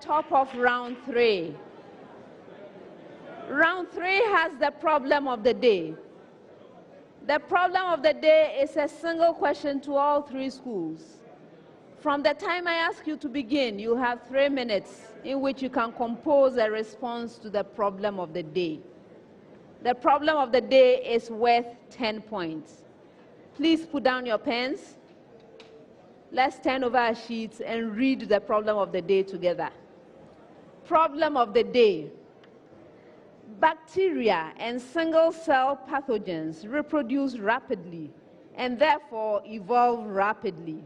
top of round 3. Round 3 has the problem of the day. The problem of the day is a single question to all 3 schools. From the time I ask you to begin, you have 3 minutes in which you can compose a response to the problem of the day. The problem of the day is worth 10 points. Please put down your pens. Let's turn over our sheets and read the problem of the day together. Problem of the day. Bacteria and single-cell pathogens reproduce rapidly and therefore evolve rapidly.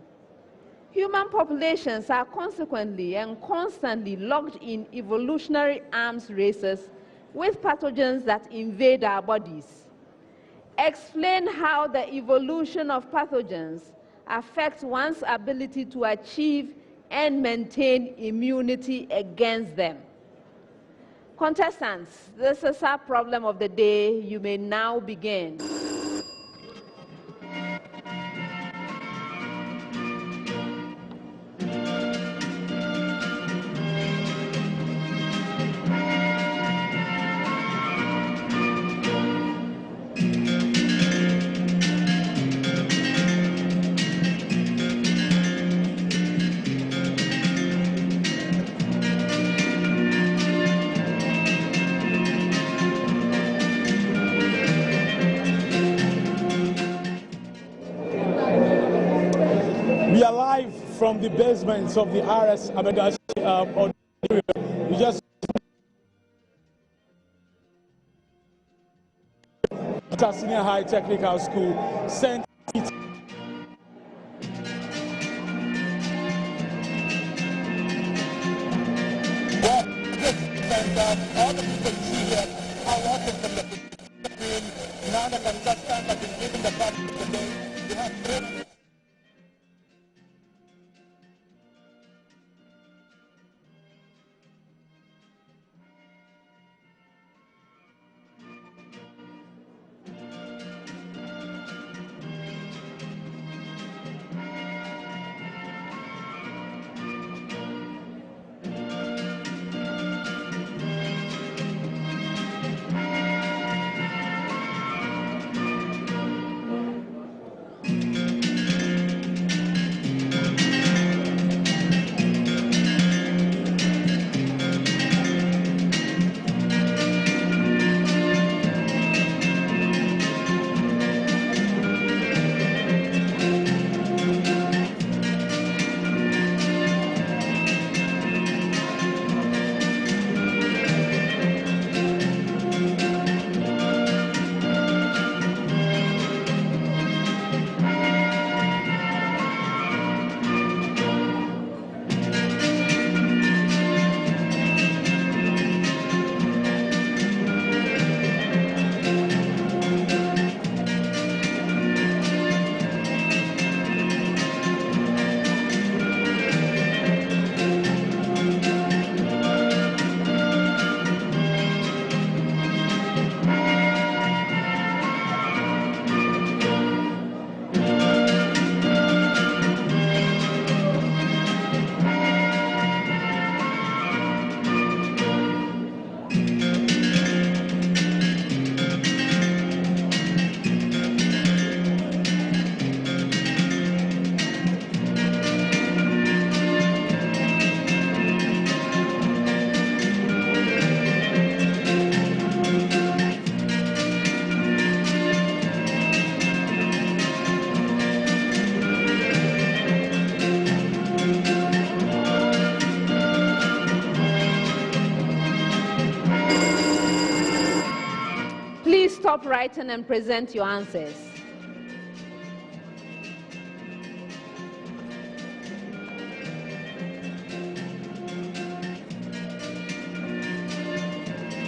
Human populations are consequently and constantly locked in evolutionary arms races with pathogens that invade our bodies. Explain how the evolution of pathogens affects one's ability to achieve and maintain immunity against them. Contestants, this is our problem of the day. You may now begin. We are live from the basements of the RS Amedashi auditorium. We just Senior High Technical School, St. Peter. All the people you see here are watching from the screen. Now the contestants have been given the problem of the day. We have three. Stop writing and present your answers.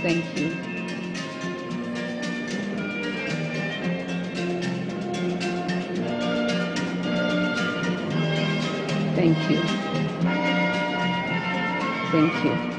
Thank you. Thank you. Thank you.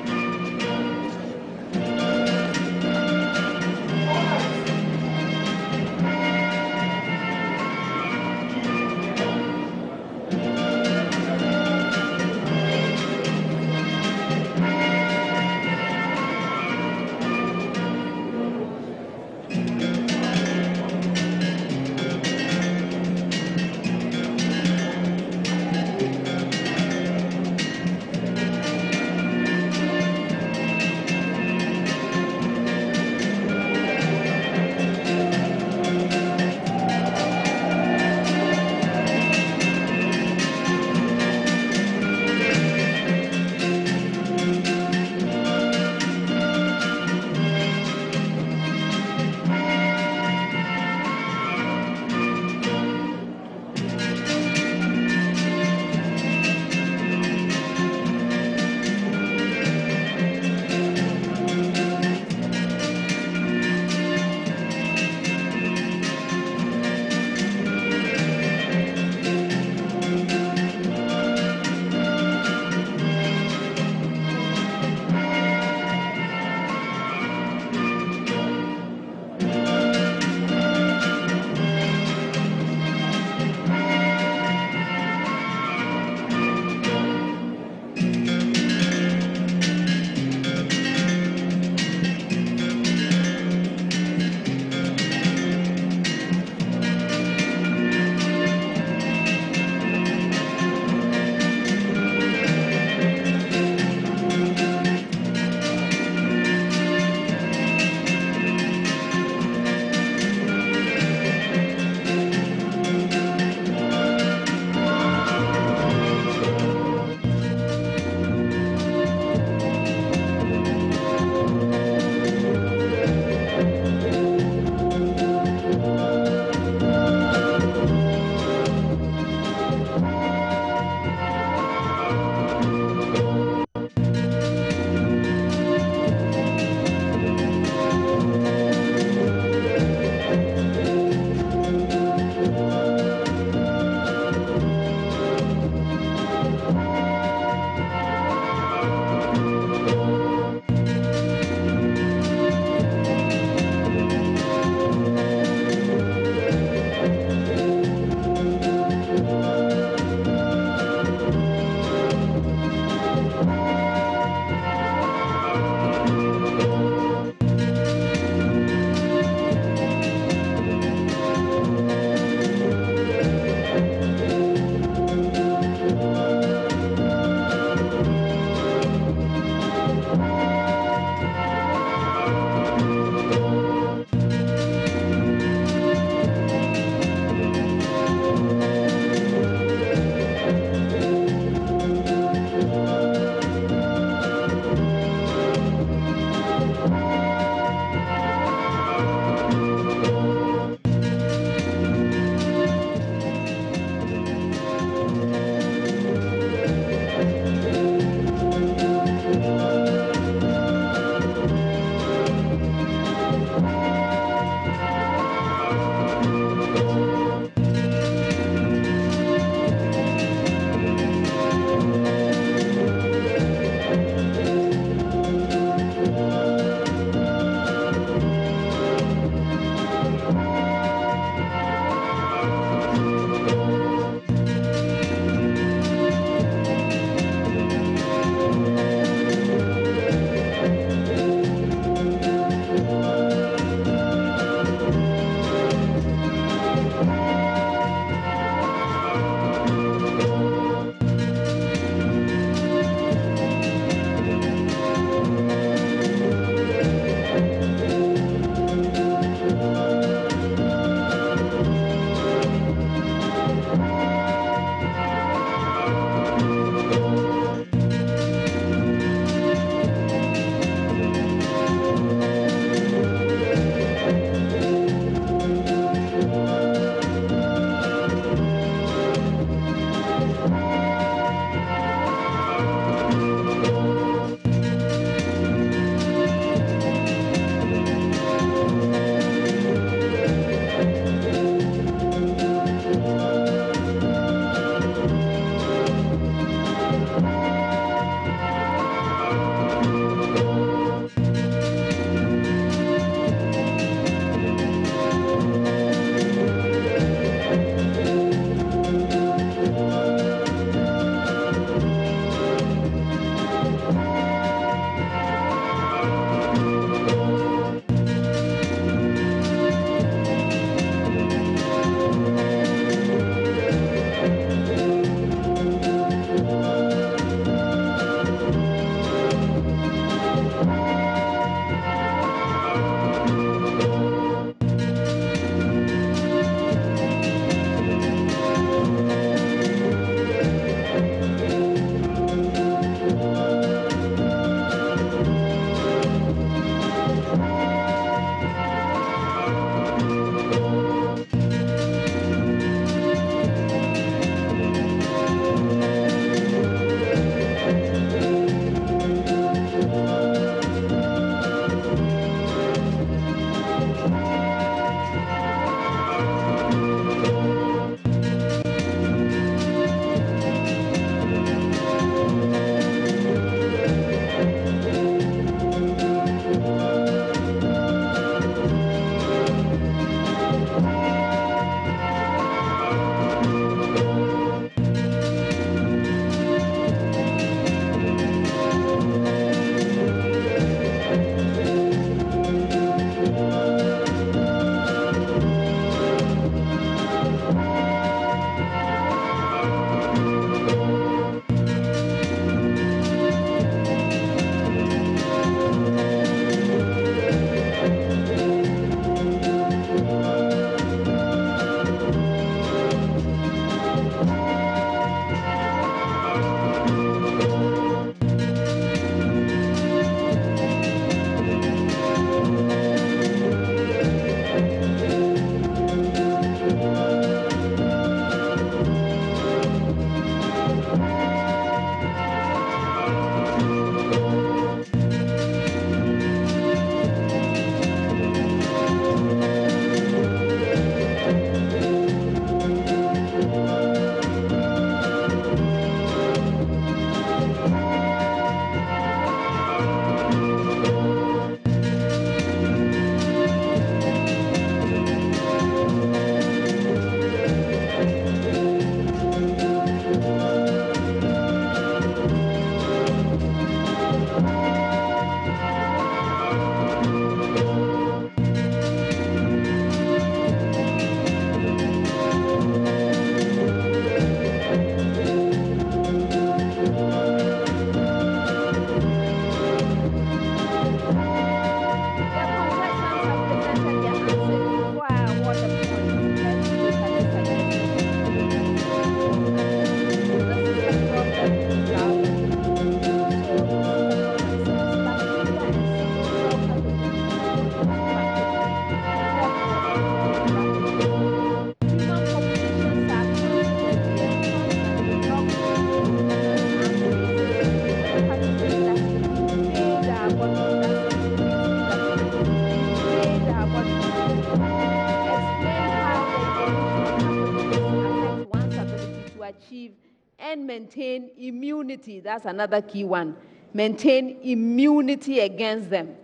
maintain immunity. That's another key one. Maintain immunity against them.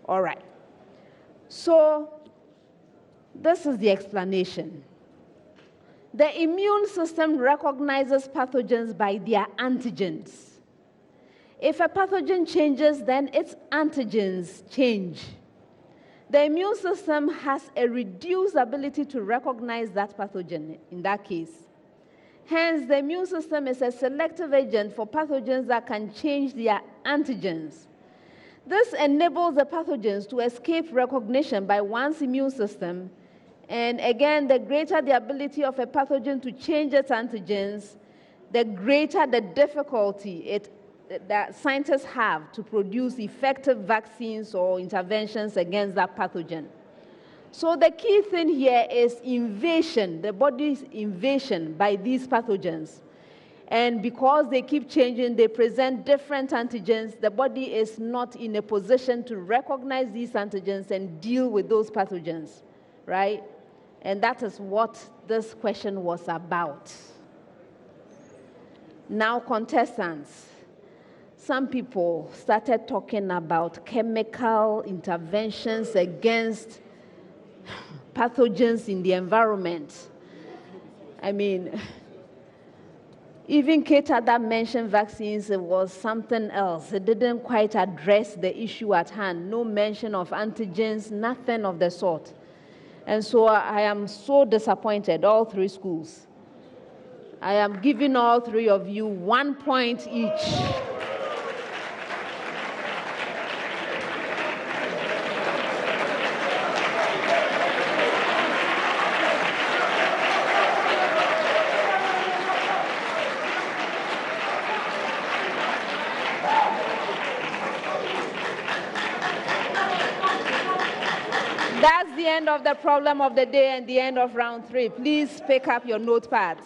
All right. So this is the explanation. The immune system recognizes pathogens by their antigens. If a pathogen changes, then its antigens change. The immune system has a reduced ability to recognize that pathogen in that case. Hence, the immune system is a selective agent for pathogens that can change their antigens. This enables the pathogens to escape recognition by one's immune system. And again, the greater the ability of a pathogen to change its antigens, the greater the difficulty that scientists have to produce effective vaccines or interventions against that pathogen. So the key thing here is invasion, the body's invasion by these pathogens. And because they keep changing, they present different antigens, the body is not in a position to recognize these antigens and deal with those pathogens, right? And that is what this question was about. Now, contestants. Some people started talking about chemical interventions against pathogens in the environment. I mean, even Keta that mentioned vaccines, it was something else. It didn't quite address the issue at hand. No mention of antigens, nothing of the sort. And so I am so disappointed, all three schools. I am giving all three of you 1 point each. That's the end of the problem of the day and the end of round 3. Please pick up your notepads.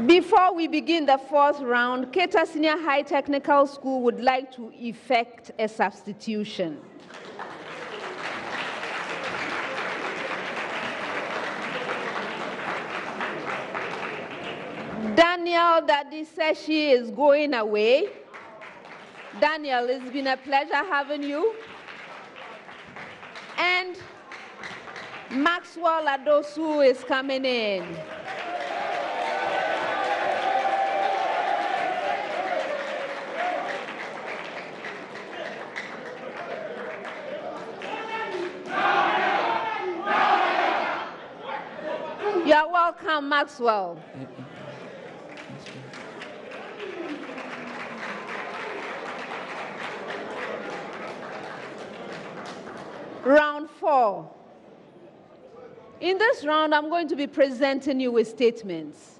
Before we begin the 4th round, Keta Senior High Technical School would like to effect a substitution. Daniel Dadiseshi is going away. Daniel, it's been a pleasure having you. And Maxwell Adosu is coming in. You're welcome, Maxwell. Round 4. In this round, I'm going to be presenting you with statements.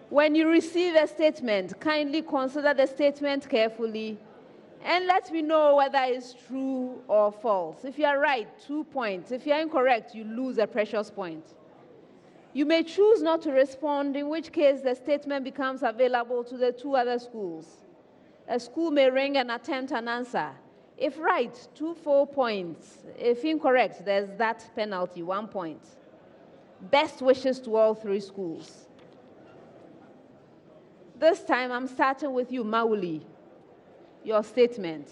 When you receive a statement, kindly consider the statement carefully and let me know whether it's true or false. If you are right, 2 points. If you are incorrect, you lose a precious point. You may choose not to respond, in which case the statement becomes available to the 2 other schools. A school may ring and attempt an answer. If right, 2 full points. If incorrect, there's that penalty, 1 point. Best wishes to all 3 schools. This time, I'm starting with you, Mawuli. Your statement.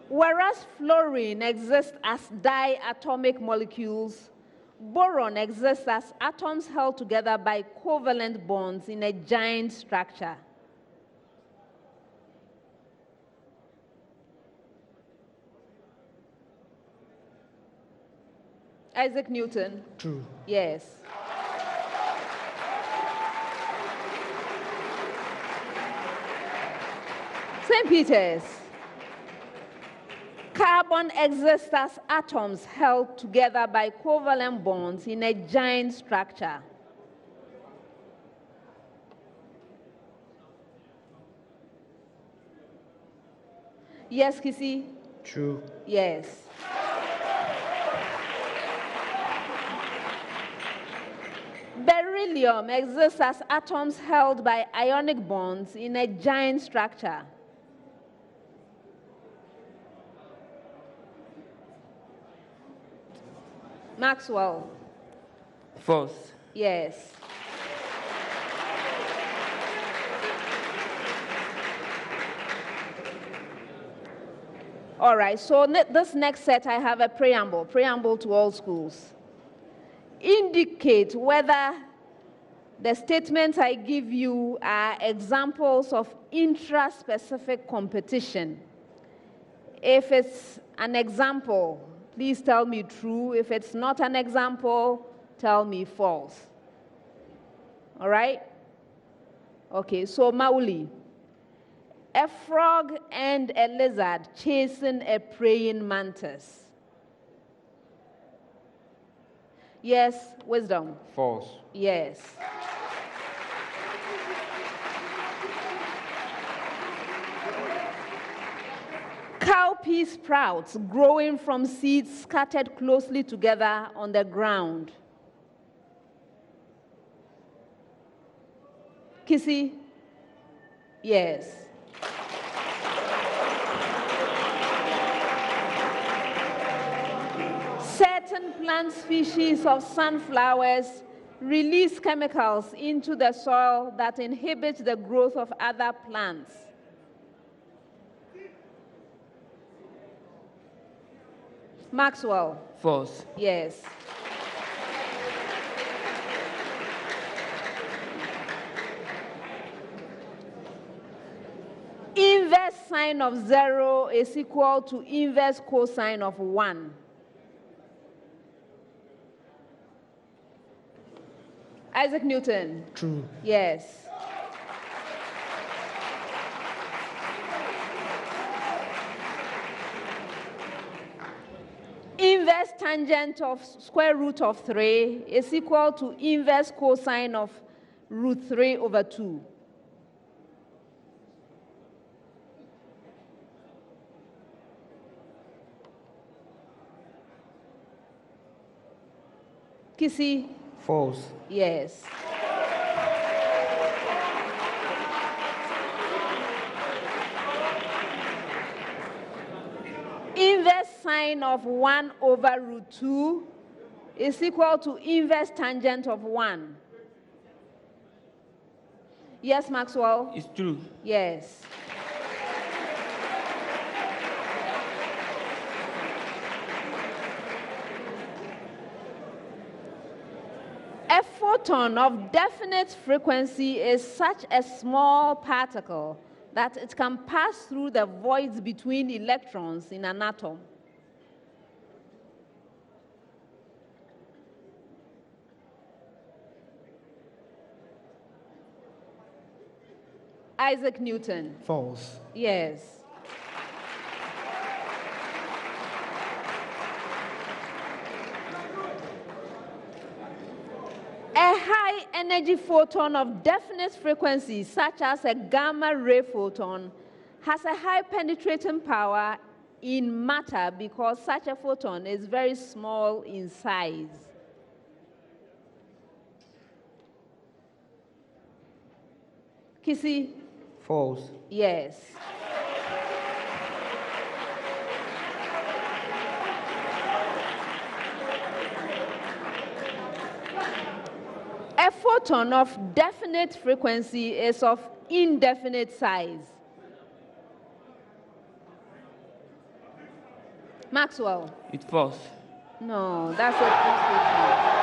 Whereas fluorine exists as diatomic molecules, boron exists as atoms held together by covalent bonds in a giant structure. Isaac Newton. True. Yes. St. Peters. Carbon exists as atoms held together by covalent bonds in a giant structure. Yes, Kissy? True. Yes. Beryllium exists as atoms held by ionic bonds in a giant structure. Maxwell. False. Yes. All right, so this next set, I have a preamble to all schools. Indicate whether the statements I give you are examples of intra-specific competition. If it's an example, please tell me true. If it's not an example, tell me false. All right? Okay, so Mawuli. A frog and a lizard chasing a praying mantis. Yes, wisdom. False. Yes. Cowpea sprouts growing from seeds scattered closely together on the ground. Kissy? Yes. Certain plant species of sunflowers release chemicals into the soil that inhibit the growth of other plants. Maxwell? False. Yes. Inverse sine of 0 is equal to inverse cosine of 1. Isaac Newton? True. Yes. Inverse tangent of square root of 3 is equal to inverse cosine of root 3 over 2. Kissy? False. Yes. Inverse sine of 1 over root 2 is equal to inverse tangent of 1. Yes, Maxwell? It's true. Yes. A photon of definite frequency is such a small particle that it can pass through the voids between electrons in an atom. Isaac Newton? False. Yes. A high energy photon of definite frequency, such as a gamma ray photon, has a high penetrating power in matter because such a photon is very small in size. Kissy? False. Yes. A photon of definite frequency is of indefinite size. Maxwell? It's false. No, that's a true statement.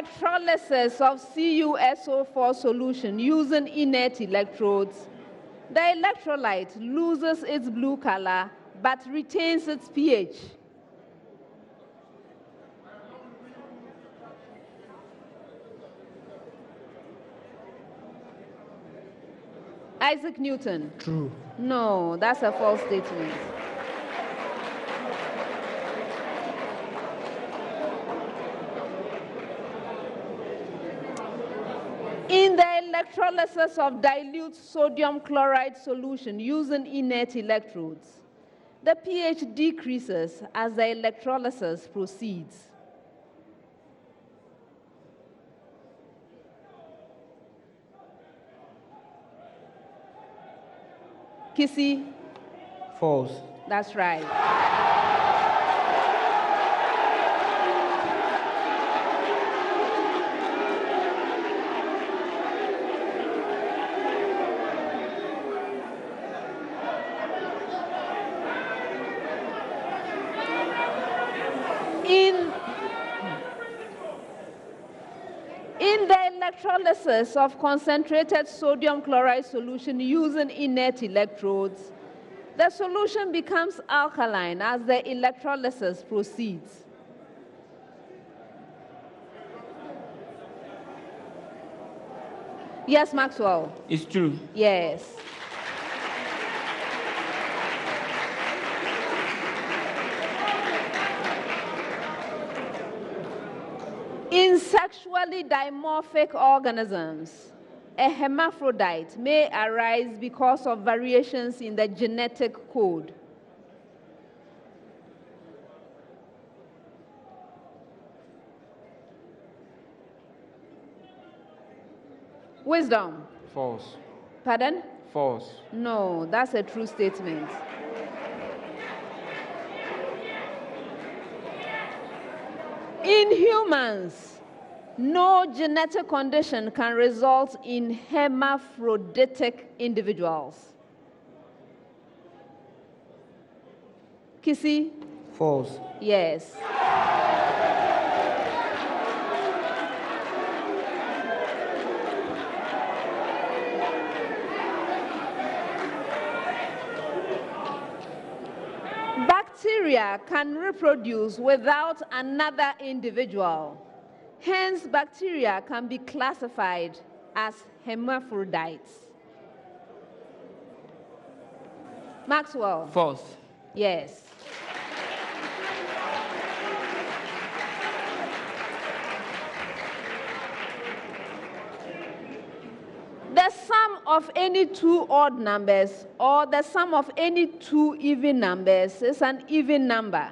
electrolysis of CuSO4 solution using inert electrodes, the electrolyte loses its blue color but retains its pH. Isaac Newton. True. No, that's a false statement. In the electrolysis of dilute sodium chloride solution using inert electrodes, the pH decreases as the electrolysis proceeds. Kissy? False. That's right. In the electrolysis of concentrated sodium chloride solution using inert electrodes, the solution becomes alkaline as the electrolysis proceeds. Yes, Maxwell? It's true. Yes. In sexually dimorphic organisms, a hermaphrodite may arise because of variations in the genetic code. Wisdom? False. Pardon? False. No, that's a true statement. In humans, no genetic condition can result in hermaphroditic individuals. Kissy? False. Yes. Bacteria can reproduce without another individual. Hence, bacteria can be classified as hermaphrodites. Maxwell? False. Yes. The sum of any two odd numbers or the sum of any two even numbers is an even number.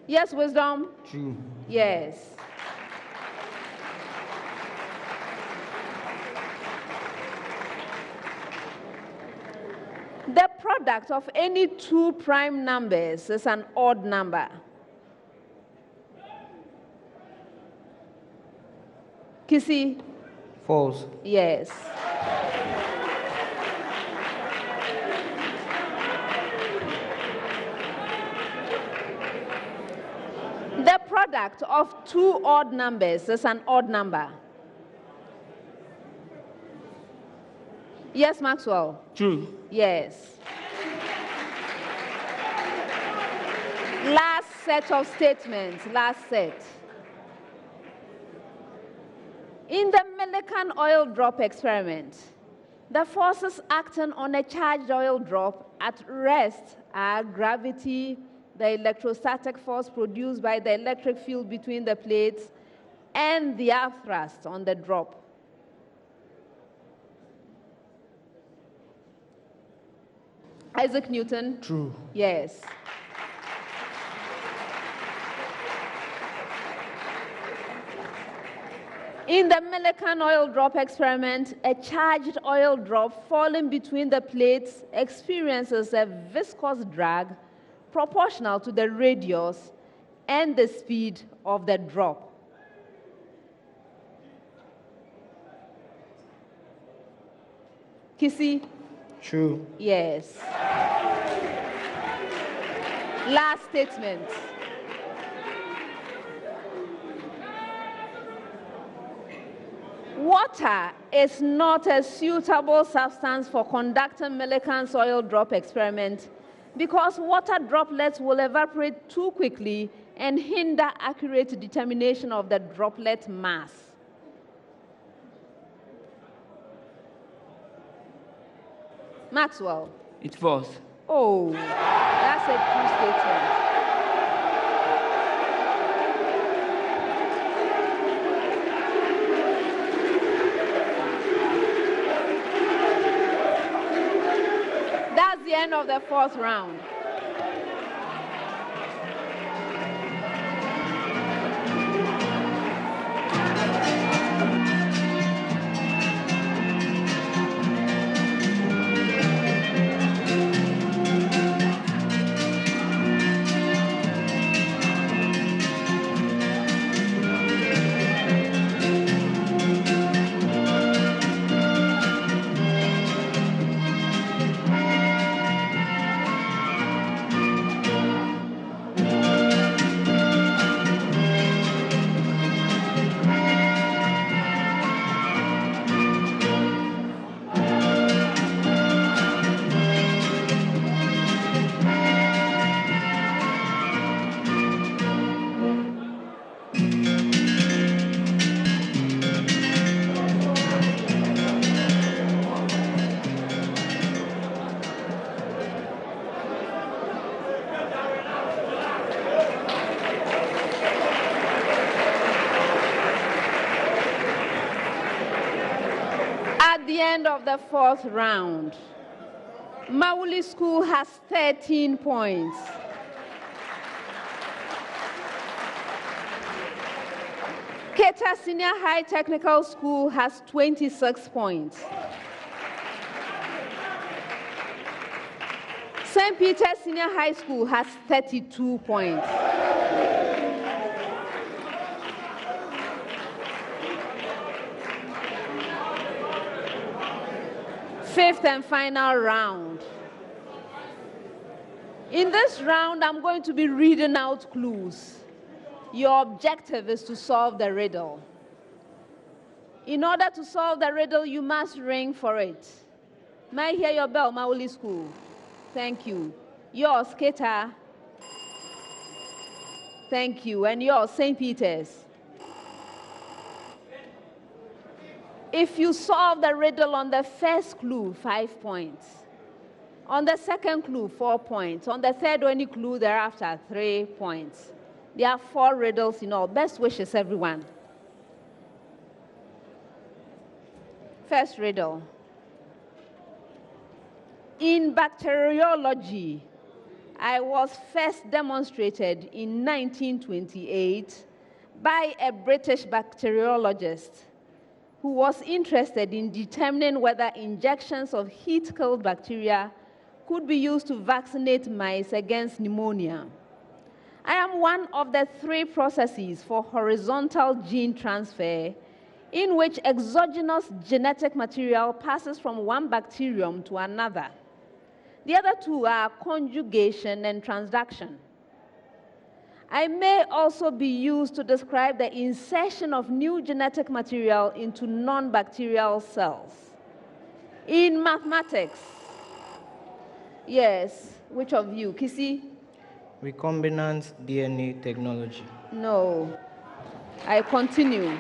Yes, Wisdom? True. Yes. The product of any two prime numbers is an odd number. Kissy? False. Yes. The product of two odd numbers is an odd number. Yes, Maxwell? True. Yes. Last set of statements, last set. In the Millikan oil drop experiment, the forces acting on a charged oil drop at rest are gravity, the electrostatic force produced by the electric field between the plates, and the earth thrust on the drop. Isaac Newton? True. Yes. In the Millikan oil drop experiment, a charged oil drop falling between the plates experiences a viscous drag proportional to the radius and the speed of the drop. Kissy? True. Yes. Last statement. Water is not a suitable substance for conducting Millikan soil drop experiment because water droplets will evaporate too quickly and hinder accurate determination of the droplet mass. Maxwell. It's false. Oh, that's a true statement. That's the end of the fourth round. At the end of the fourth round, Mawuli School has 13 points. Keta Senior High Technical School has 26 points. St. Peter's Senior High School has 32 points. Fifth and final round. In this round, I'm going to be reading out clues. Your objective is to solve the riddle. In order to solve the riddle, you must ring for it. May I hear your bell, Mawuli School? Thank you. Yours, Keta. Thank you. And yours, St. Peter's. If you solve the riddle on the first clue, 5 points. On the second clue, 4 points. On the third only clue thereafter, 3 points. There are 4 riddles in all. Best wishes, everyone. First riddle. In bacteriology, I was first demonstrated in 1928 by a British bacteriologist who was interested in determining whether injections of heat-killed bacteria could be used to vaccinate mice against pneumonia. I am one of the 3 processes for horizontal gene transfer in which exogenous genetic material passes from one bacterium to another. The other 2 are conjugation and transduction. I may also be used to describe the insertion of new genetic material into non-bacterial cells. In mathematics, yes, which of you? Kissy? Recombinant DNA technology. No. I continue.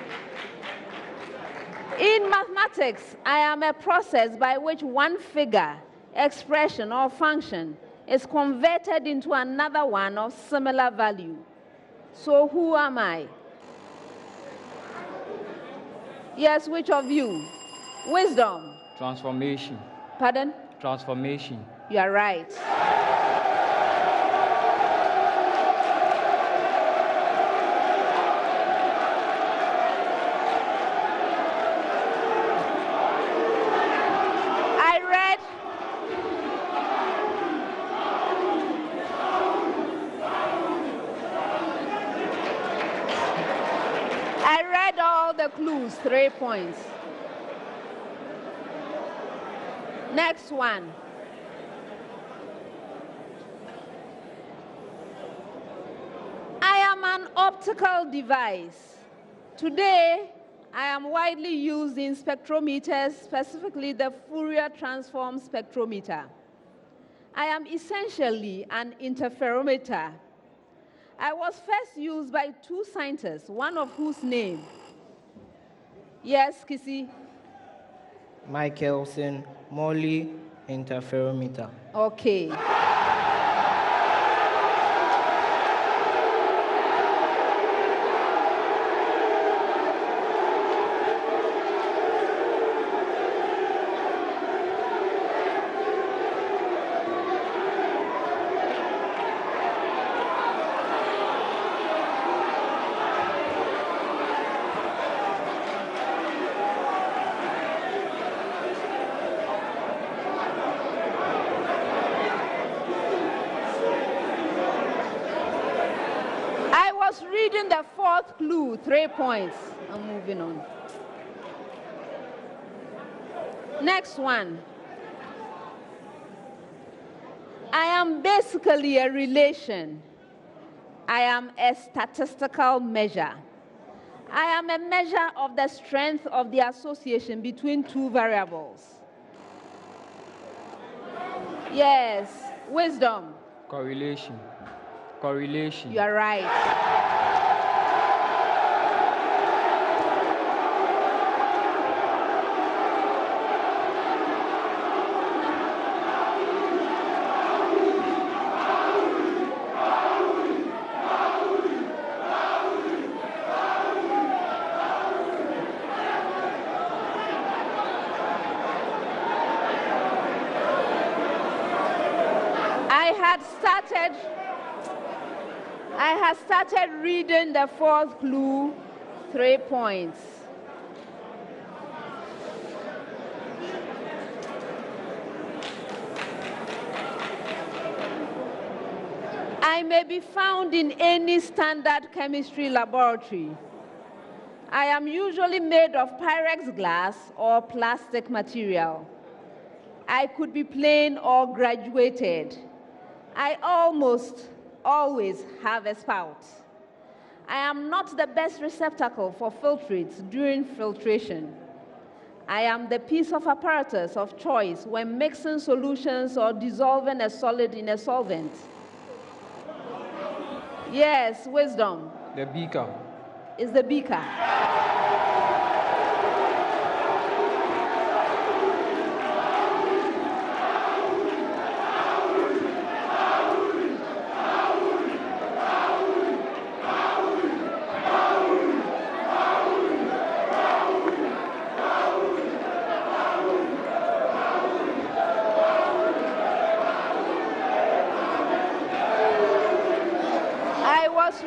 In mathematics, I am a process by which one figure, expression, or function is converted into another one of similar value. So who am I? Yes, which of you? Wisdom. Transformation. Pardon? Transformation. You are right. I read all the clues, 3 points. Next one. I am an optical device. Today, I am widely used in spectrometers, specifically the Fourier transform spectrometer. I am essentially an interferometer. I was first used by two scientists, one of whose name, yes, Kissy? Michelson Mawuli interferometer. Okay. Reading the fourth clue, 3 points. I'm moving on. Next one. I am basically a relation. I am a statistical measure. I am a measure of the strength of the association between two variables. Yes, wisdom. Correlation. Correlation. You are right. I had started reading the fourth clue, 3 points. I may be found in any standard chemistry laboratory. I am usually made of Pyrex glass or plastic material. I could be plain or graduated. I almost always have a spout. I am not the best receptacle for filtrates during filtration. I am the piece of apparatus of choice when mixing solutions or dissolving a solid in a solvent. Yes, wisdom. The beaker. Is the beaker.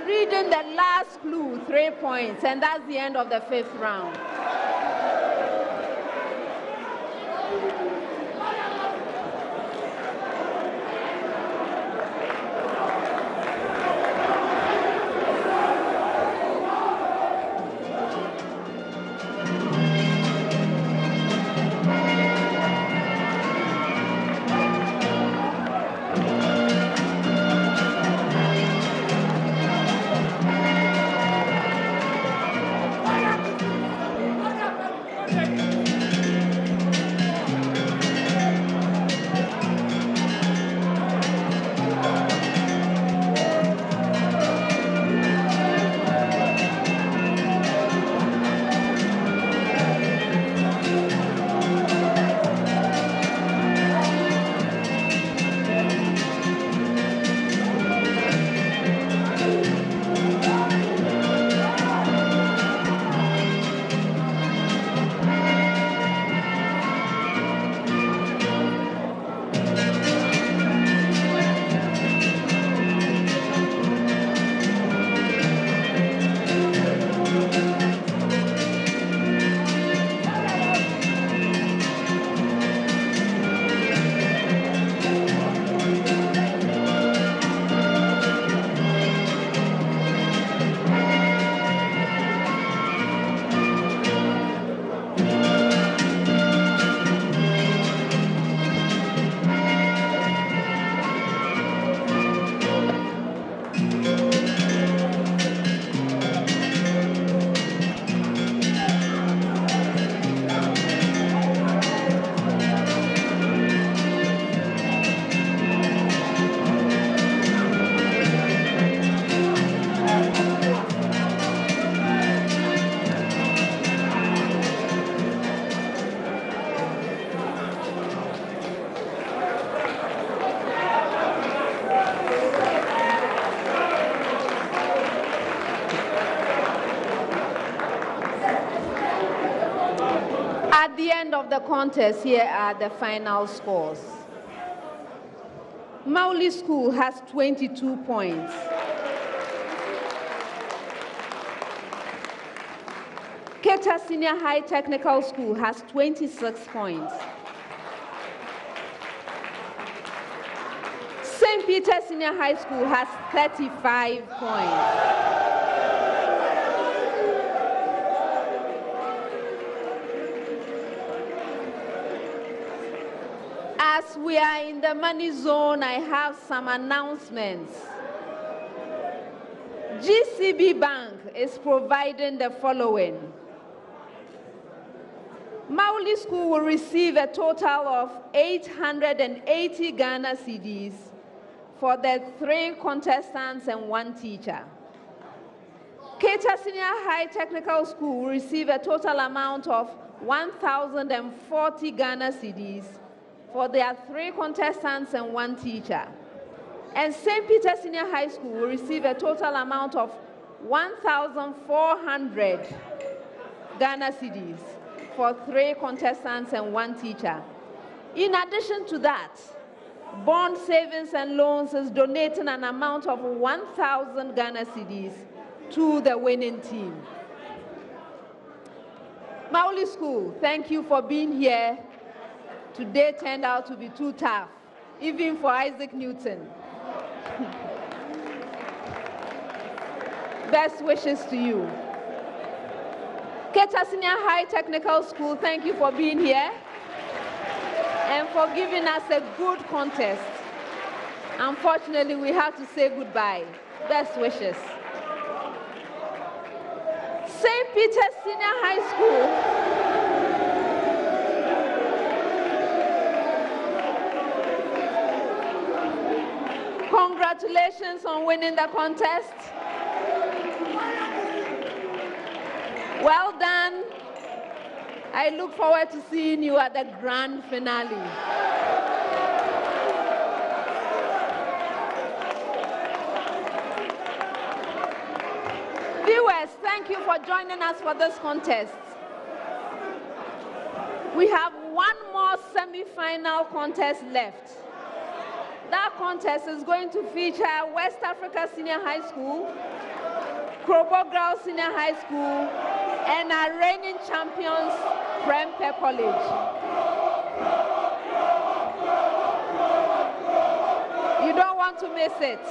Reading the last clue, 3 points, and that's the end of the 5th round. At the end of the contest, here are the final scores. Mawuli School has 22 points. Keta Senior High Technical School has 26 points. St. Peter's Senior High School has 35 points. As we are in the money zone, I have some announcements. GCB Bank is providing the following. Mawuli School will receive a total of 880 Ghana cedis for the 3 contestants and 1 teacher. Keta Senior High Technical School will receive a total amount of 1,040 Ghana cedis for their 3 contestants and 1 teacher. And St. Peter's Senior High School will receive a total amount of 1,400 Ghana cedis for 3 contestants and 1 teacher. In addition to that, Bond Savings and Loans is donating an amount of 1,000 Ghana cedis to the winning team. Mawuli School, thank you for being here. Today turned out to be too tough, even for Isaac Newton. Best wishes to you. Keta Senior High Technical School, thank you for being here and for giving us a good contest. Unfortunately, we have to say goodbye. Best wishes. St. Peter's Senior High School, congratulations on winning the contest. Well done. I look forward to seeing you at the grand finale. Viewers, thank you for joining us for this contest. We have 1 more semi-final contest left. That contest is going to feature West Africa Senior High School, Krobograu Senior High School, and our reigning champions, Prempeh College. You don't want to miss it.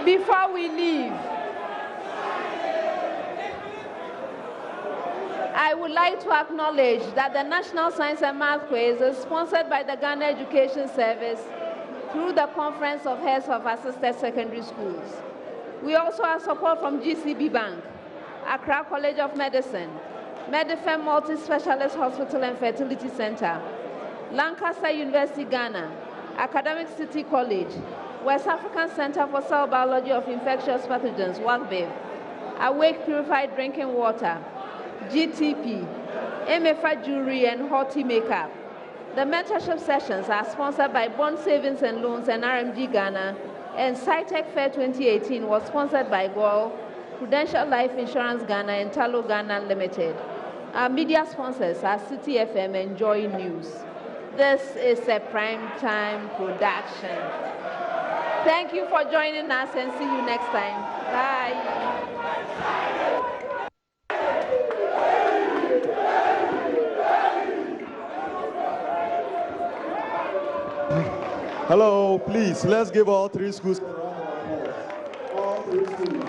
Before we leave, I would like to acknowledge that the National Science and Math Quiz is sponsored by the Ghana Education Service through the Conference of Heads of Assisted Secondary Schools. We also have support from GCB Bank, Accra College of Medicine, Medifem Multi-Specialist Hospital and Fertility Center, Lancaster University, Ghana, Academic City College, West African Center for Cell Biology of Infectious Pathogens, WACBIV, Awake Purified Drinking Water, GTP, MFA Jewelry and Hoti Makeup. The mentorship sessions are sponsored by Bond Savings and Loans and RMG Ghana, and SciTech Fair 2018 was sponsored by GOL, Prudential Life Insurance Ghana, and Talo Ghana Limited. Our media sponsors are City FM and JoyNews. This is a prime time production. Thank you for joining us and see you next time. Bye. Hello, please, let's give all 3 schools a round of applause. All 3 schools,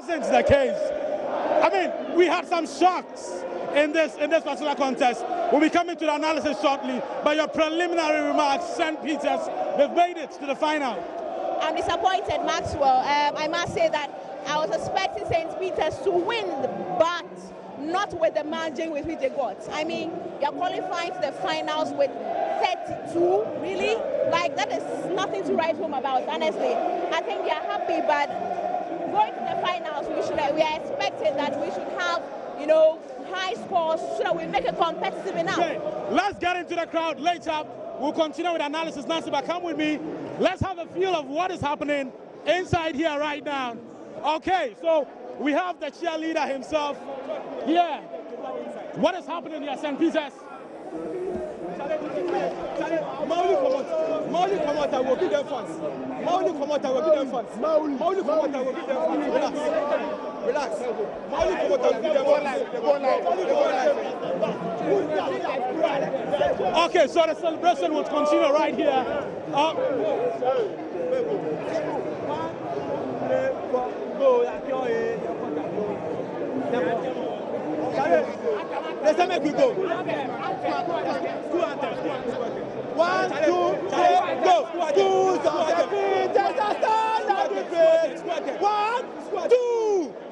wasn't the case. I mean, we had some shocks in this particular contest. We'll be coming to the analysis shortly, but your preliminary remarks, St. Peter's, they've made it to the final. I'm disappointed, Maxwell. I must say that I was expecting St. Peter's to win, but not with the margin with which they got. I mean, you're qualifying to the finals with 32, really? Like, that is nothing to write home about, honestly. I think they are happy, but going to the finals, we are expecting that we should have, high scores so that we make it competitive enough. Okay, let's get into the crowd later. We'll continue with analysis. Nancy, but come with me. Let's have a feel of what is happening inside here right now. Okay, so we have the cheerleader himself here. What is happening here, St. Peter's? Mawuli come out, I will give them funds. Mawuli come out, I will give them funds. Mawuli come out, I will give them funds. Relax. Mawuli come out, I will give them funds. Okay, so the celebration will continue right here. Let's make we go. 1, 2, 3, go. 2, 3, just a stand the face. 1, 2.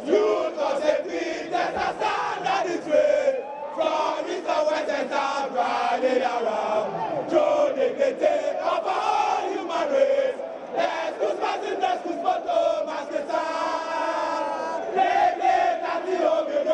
You must be just a stand the face. From east to west and south, riding around. Show dignity of all human race. Let's go passing, let's go photo, mask the sound. Play, that's the home you know.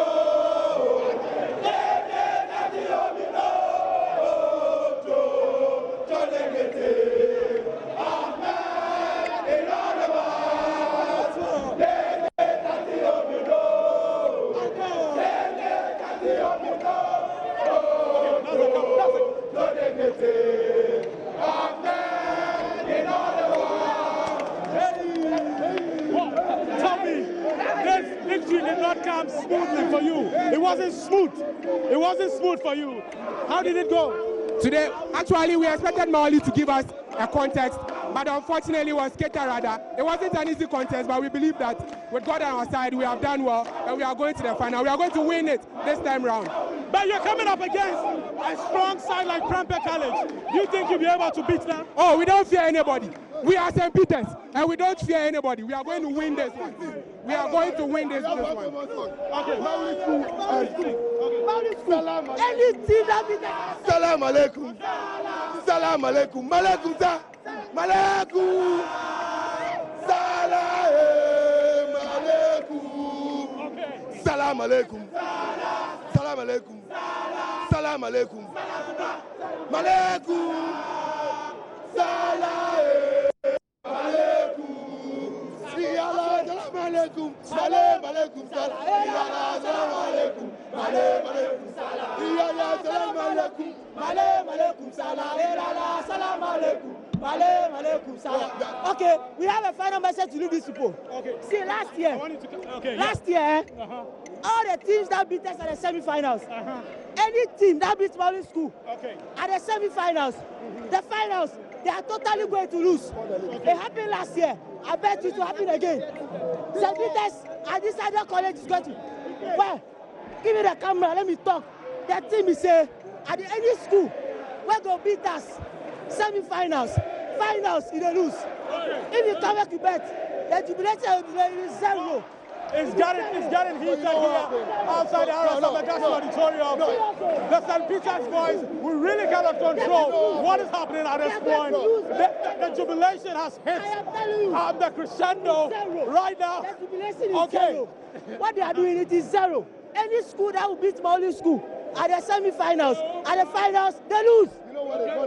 Did not come smoothly for you. It wasn't smooth. It wasn't smooth for you. How did it go? Today, actually, we expected Mawuli to give us a contest, but unfortunately, it was Keta rather. It wasn't an easy contest, but we believe that with God on our side, we have done well, and we are going to the final. We are going to win it this time round. But you're coming up against a strong side like Prempeh College. Do you think you'll be able to beat them? Oh, we don't fear anybody. We are St. Peter's, and we don't fear anybody. We are going to win this one. We are going to win this one. Okay. Anything that is Salam alaikum. Salam alaikum. Malaikum sa. Malaikum. Salam alaikum. Salam alaikum. Salam alaikum. Salam alaikum. Malaikum. Salam alaikum. Salam alaikum. Salam alaikum. Okay, we have a final message to leave these people. Okay. See, last year, all the teams that beat us at the semi-finals, any team that beats Mawuli School at the semi-finals, the finals, they are totally going to lose. It happened last year. I bet it will happen again. St. Peter's at this other college is going to. Well, give me the camera, let me talk. The team is at any school, we're going to beat us. Semi-finals, finals, you don't lose. If you come back to bet, the jubilation is 0. It's getting heated here outside the RSM auditorium. The St. Peter's boys, we really cannot control what is happening at this point. The jubilation has hit the crescendo right now. The jubilation is 0. What they are doing, it is 0. Any school that will beat Mawuli School at the semi-finals, at the finals, they lose.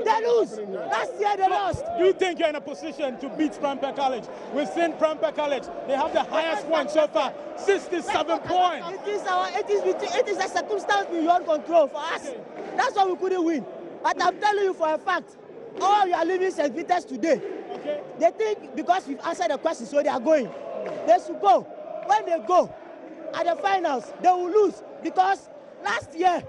They lose. Last year they lost. Do you think you're in a position to beat Prempeh College? We've seen Prempeh College. They have the highest point so far, 67 points. It is a circumstance beyond control for us. That's why we couldn't win. But I'm telling you for a fact, all you are leaving St. Peter's today. They think because we've answered the question, so they are going. They should go. When they go at the finals, they will lose because last year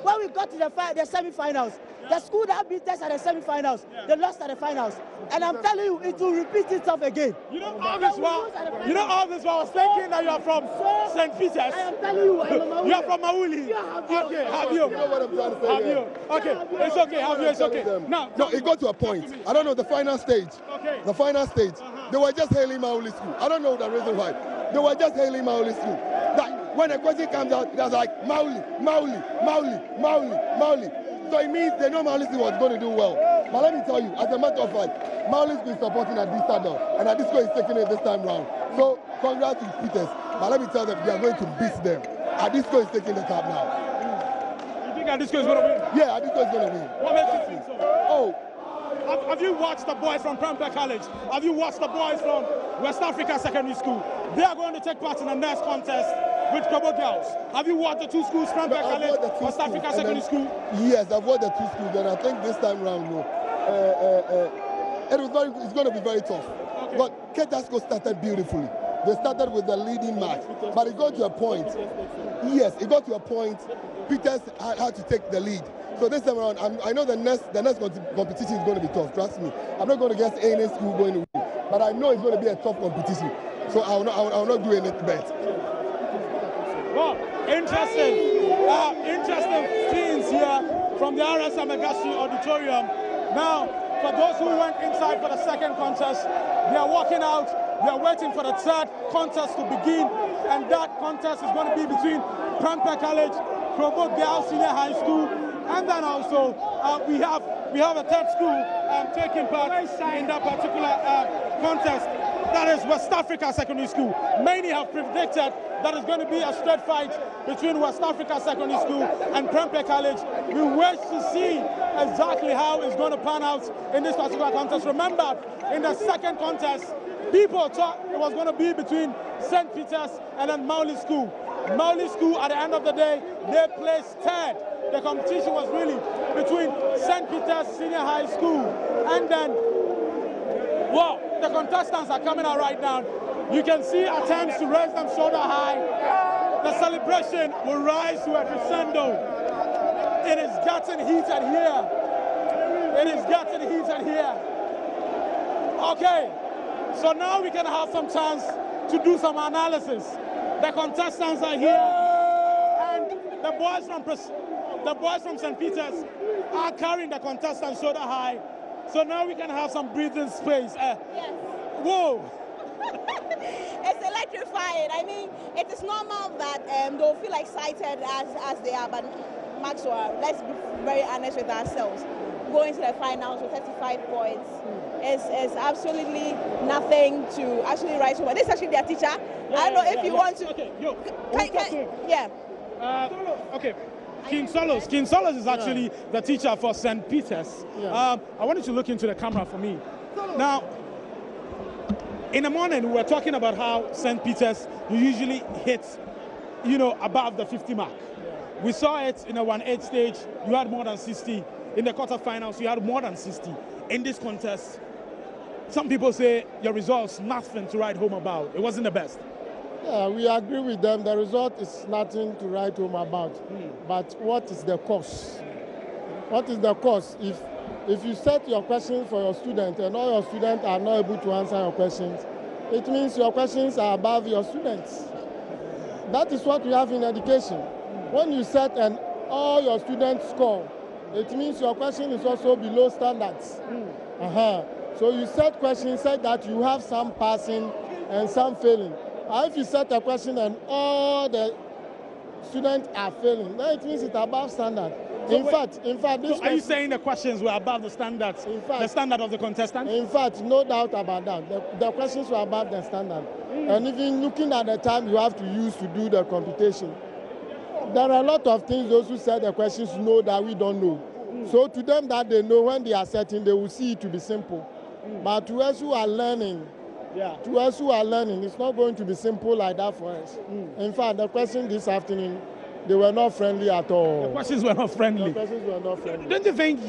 when we got to the semi-finals, the school that beat us at the semi-finals, they lost at the finals. And I'm telling you, it will repeat itself again. You know all this while I was thinking that you are from St. Peter's. I am telling you, I'm a Mawuli. You are from Mawuli. Okay, have you? You know what I'm trying to say? Have you? Okay, it's okay, have you, it's okay. No, it got to a point. I don't know, the final stage. Okay. The final stage. They were just hailing Mawuli School. I don't know the reason why. They were just hailing Mawuli School. That when a question comes out, that's like Mawuli, Mawuli, Mawuli, Mawuli, Mawuli. So it means they know Mawuli School was going to do well. But let me tell you, as a matter of fact, Mawuli's been supporting Adisa now, and Adisco is taking it this time round. So congrats to Peters. But let me tell them, they are going to beat them. Adisco is taking the top now. You think Adisco is going to win? Yeah, Adisco is going to win. What makes you think so? Oh. Have you watched the boys from Prempeh College? Have you watched the boys from West Africa Secondary School? They are going to take part in the next contest with Kobo girls. Have you watched the two schools, Prempeh College, West Africa Secondary School? Yes, I've watched the two schools, and I think this time round, it's going to be very tough. Okay. But Keta SHTS started beautifully. They started with the leading match, but it got to a point. Yes, it got to a point. Peters had to take the lead. So this time around, I know the next competition is going to be tough. Trust me. I'm not going to guess any school going to win, but I know it's going to be a tough competition. So I will not do any bet. Well, interesting scenes here from the NSMQ auditorium. Now, for those who went inside for the second contest, they are walking out. They are waiting for the third contest to begin, and that contest is going to be between Prempeh College, Kobo Girls Senior High School, and then also we have a third school taking part in that particular contest. That is West Africa Secondary School. Many have predicted that it's going to be a straight fight between West Africa Secondary School and Prempeh College. We wish to see exactly how it's going to pan out in this particular contest. Remember, in the second contest, people thought it was going to be between St. Peter's and then Mawuli School. Mawuli School, at the end of the day, they placed third. The competition was really between St. Peter's Senior High School and then, well, the contestants are coming out right now. You can see attempts to raise them shoulder high. The celebration will rise to a crescendo. It is getting heated here. It is getting heated here. Okay, so now we can have some chance to do some analysis. The contestants are here, and the boys from St. Peter's are carrying the contestants shoulder high. So now we can have some breathing space. Yes. Whoa! It's electrifying. I mean, it is normal that they'll feel excited as they are, but Maxwell, let's be very honest with ourselves. Going to the finals with 35 points is absolutely nothing to actually rise over. This is actually their teacher. I don't know if you want to. Okay, yeah. Okay. King Solos is actually the teacher for St. Peter's. Yeah. I wanted to look into the camera for me. Now, in the morning, we were talking about how St. Peter's usually hits, above the 50 mark. Yeah. We saw it in the 1-8 stage. You had more than 60. In the quarterfinals, you had more than 60. In this contest, some people say your results, nothing to write home about. It wasn't the best. Yeah, we agree with them. The result is nothing to write home about. But what is the cost? What is the cost? If you set your questions for your students and all your students are not able to answer your questions, it means your questions are above your students. That is what we have in education. When you set and all your students score, it means your question is also below standards. So you set questions, said that you have some passing and some failing. If you set a question and all the students are failing, then it means it's above standard. So in fact, this. So are you saying the questions were above the standards? In fact, the standard of the contestant? In fact, no doubt about that. The questions were above the standard. And even looking at the time you have to use to do the computation, there are a lot of things those who set the questions know that we don't know. So to them that they know, when they are setting, they will see it to be simple. But to us who are learning, it's not going to be simple like that for us. In fact, the question this afternoon, they were not friendly at all. The questions were not friendly. Don't you think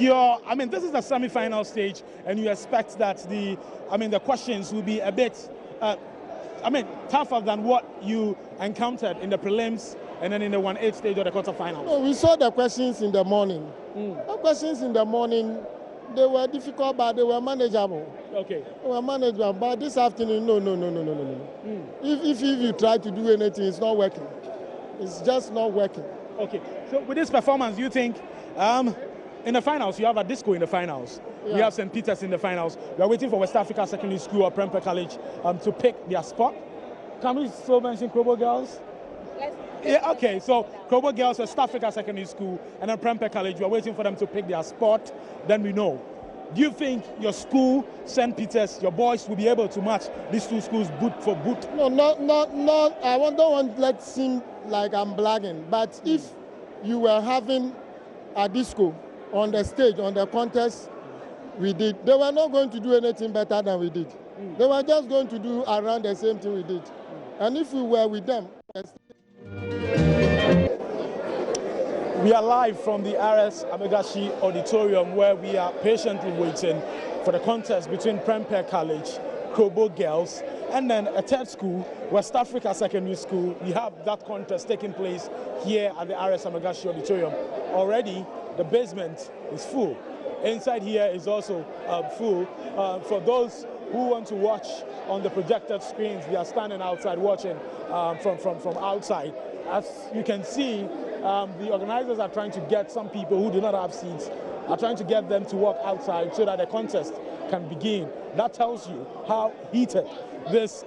this is the semi-final stage, and you expect that the questions will be a bit, tougher than what you encountered in the prelims and then in the 1-8 stage or the quarterfinals? No, we saw the questions in the morning. The questions in the morning, they were difficult, but they were manageable. Okay. They were manageable, but this afternoon, no. If you try to do anything, it's not working. It's just not working. Okay. So with this performance, you think in the finals, you have a disco in the finals. Yeah. We have St. Peter's in the finals. We are waiting for West Africa Secondary School or Prempeh College to pick their spot. Can we still mention Krobo Girls? Yeah, okay, so Krobo Girls, West Africa Secondary School, and then Prempeh College. We are waiting for them to pick their spot. Then we know. Do you think your school, St. Peter's, your boys will be able to match these two schools boot for boot? No, not. I don't want to seem like I'm bragging, but if you were having a disco on the stage, on the contest we did, they were not going to do anything better than we did. They were just going to do around the same thing we did. And if we were with them... We are live from the RS Amegashi Auditorium, where we are patiently waiting for the contest between Prempeh College, Krobo Girls, and then a third school, West Africa Secondary School. We have that contest taking place here at the RS Amegashi Auditorium. Already, the basement is full. Inside here is also full. For those who want to watch on the projected screens, they are standing outside watching from outside. As you can see, the organizers are trying to get some people who do not have seats, are trying to get them to walk outside so that the contest can begin. That tells you how heated this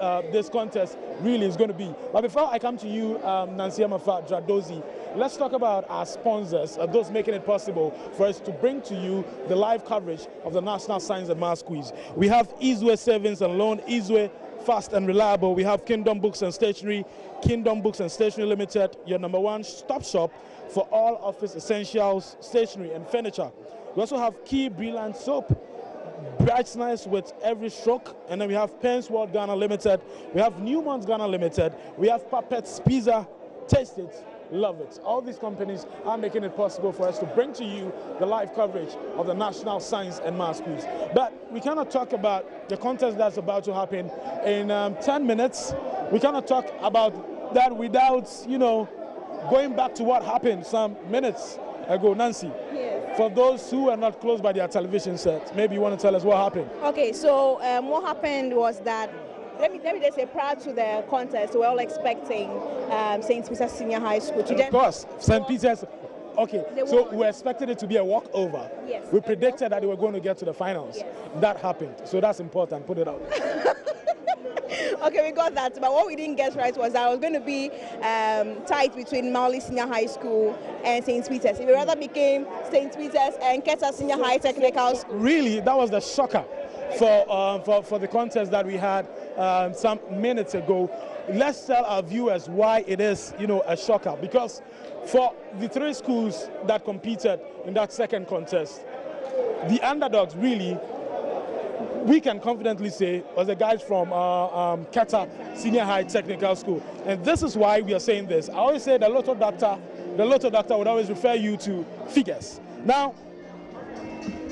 contest really is going to be. But before I come to you, Nancy Amafa Dradozi, let's talk about our sponsors, those making it possible for us to bring to you the live coverage of the National Science and Maths Quiz. We have Izwe Savings and Loan, Izwe Fast and Reliable. We have Kingdom Books and Stationery, Kingdom Books and Stationery Limited, your #1 stop shop for all office essentials, stationery and furniture. We also have Key Brilliant Soap, brightness with every stroke. And then we have Pens World Ghana Limited, we have Newmont's Ghana Limited, we have Puppets Pizza, Taste It, Love It. All these companies are making it possible for us to bring to you the live coverage of the National Science and Maths Quiz. But we cannot talk about the contest that's about to happen in 10 minutes. We cannot talk about that without, going back to what happened some minutes ago. Nancy, yes. For those who are not close by their television set, maybe you want to tell us what happened. Okay, so what happened was that let me just say, prior to the contest, we're all expecting St. Peter's Senior High School to... Of course, St. Peter's... Okay, so we expected it to be a walkover. Yes. We predicted that they were going to get to the finals. Yes. That happened, so that's important. Put it out. Okay, we got that, but what we didn't get right was that it was going to be tight between Mawuli Senior High School and St. Peter's. It rather became St. Peter's and Keta Senior High Technical School. Really, that was the shocker for the contest that we had some minutes ago. Let's tell our viewers why it is, a shocker. Because for the three schools that competed in that second contest, the underdogs really, we can confidently say, was the guys from Keta Senior High Technical School. And this is why we are saying this. I always say the lotto doctor would always refer you to figures. Now,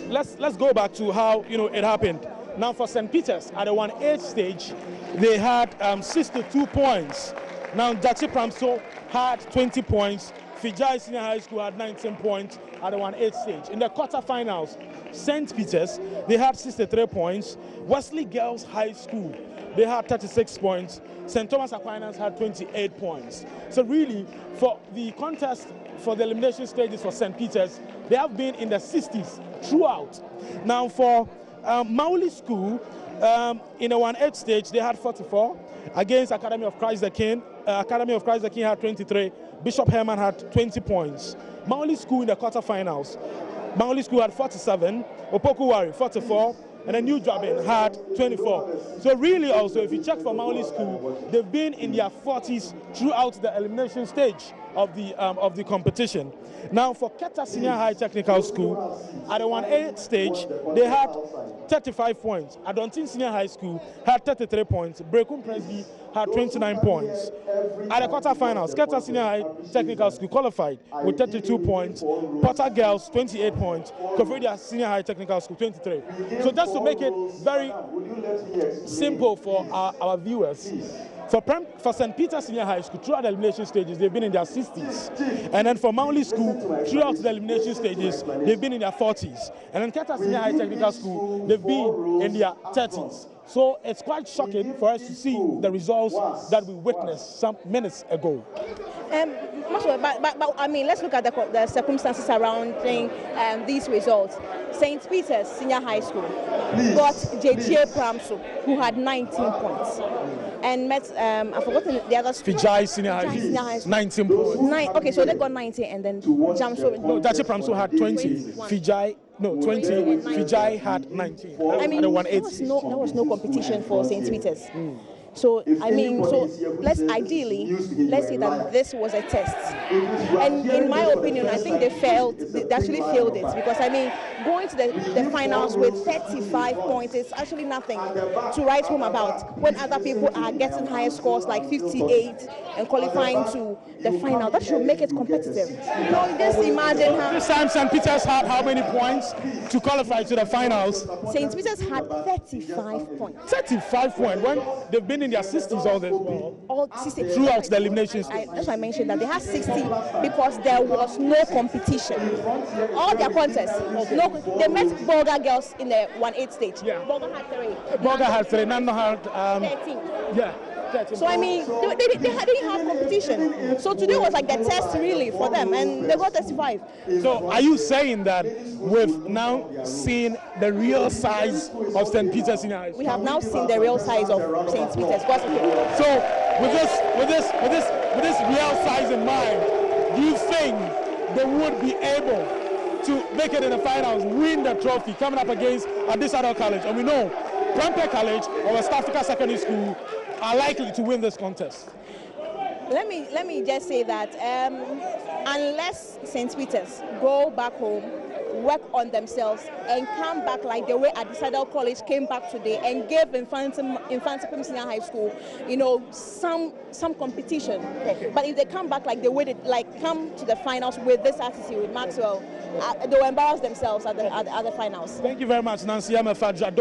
let's go back to how it happened. Now for St. Peter's, at the 1-8 stage, they had 62 points. Now Dachi Pramso had 20 points. Fijai Senior High School had 19 points at the 1-8 stage. In the quarterfinals, St. Peter's, they had 63 points. Wesley Girls High School, they had 36 points. St. Thomas Aquinas had 28 points. So really, for the contest, for the elimination stages for St. Peter's, they have been in the 60s throughout. Now for Mawuli School, in the 1-8 stage, they had 44 against Academy of Christ the King. Academy of Christ the King had 23. Bishop Herman had 20 points. Mawuli School in the quarterfinals, Mawuli School had 47, Opokuwari 44, and then New Jabin had 24. So really also, if you check for Mawuli School, they've been in their 40s throughout the elimination stage of the competition. Now for Keta Senior High Technical School, at the 1-8 stage, they had 35 points. Adontin Senior High School had 33 points. Brekum Presby had 29 points. At the quarterfinals, Keta Senior High Technical School qualified with 32 points. Potter Girls, 28 points. Kofodia Senior High Technical School, 23. So just to make it very simple for our viewers, for St. Peter's Senior High School, throughout the elimination stages, they've been in their 60s. And then for Mawuli School, throughout the elimination stages, they've been in their 40s. And then Keta Senior High Technical School, they've been in their 30s. So it's quite shocking for us to see the results that we witnessed some minutes ago. But I mean, let's look at the circumstances surrounding these results. St. Peter's Senior High School got JJ Pramso, who had 19 points. And met, I've forgotten the other school. Vijay Senior High School. 19 points. Okay, so they got 19 and then Jamso. No, JJ Pramso had 20. Vijay, no, 20. Vijay had 19. I mean, there was no competition for St. Peter's. So, I mean, let's say that this was a test. And in my opinion, I think they actually failed it, because, I mean, going to the finals with 35 points is actually nothing to write home about when other people are getting higher scores like 58 and qualifying to the final. That should make it competitive. Just imagine how... This time St. Peter's had how many points to qualify to the finals? St. Peter's had 35 points. 35 points when they've been in their 60s all this while. All 60. Throughout the elimination stage. That's why I mentioned that they had 60 because there was no competition. All their contests, they met Bolga girls in the 1-8 stage. Yeah. Bolga had 3. Bolga had 3, Nando had 13. Yeah. So I mean, they didn't have competition. So today was like the test really for them, and they got 35. So are you saying that we've now seen the real size of St. Peter's Senior High School? We have now seen the real size of St. Peter's. So with this real size in mind, do you think they would be able to make it in the finals, win the trophy, coming up against this other college? And we know Prempeh College or West Africa Secondary School are likely to win this contest. Let me just say that unless St. Peter's go back home, work on themselves, and come back like the way Adisadel College came back today and gave Infanticum Senior High School, you know, some competition. Okay. But if they come back like the way they come to the finals with this attitude, with Maxwell, they will embarrass themselves at the finals. Thank you very much, Nancy Amefadja.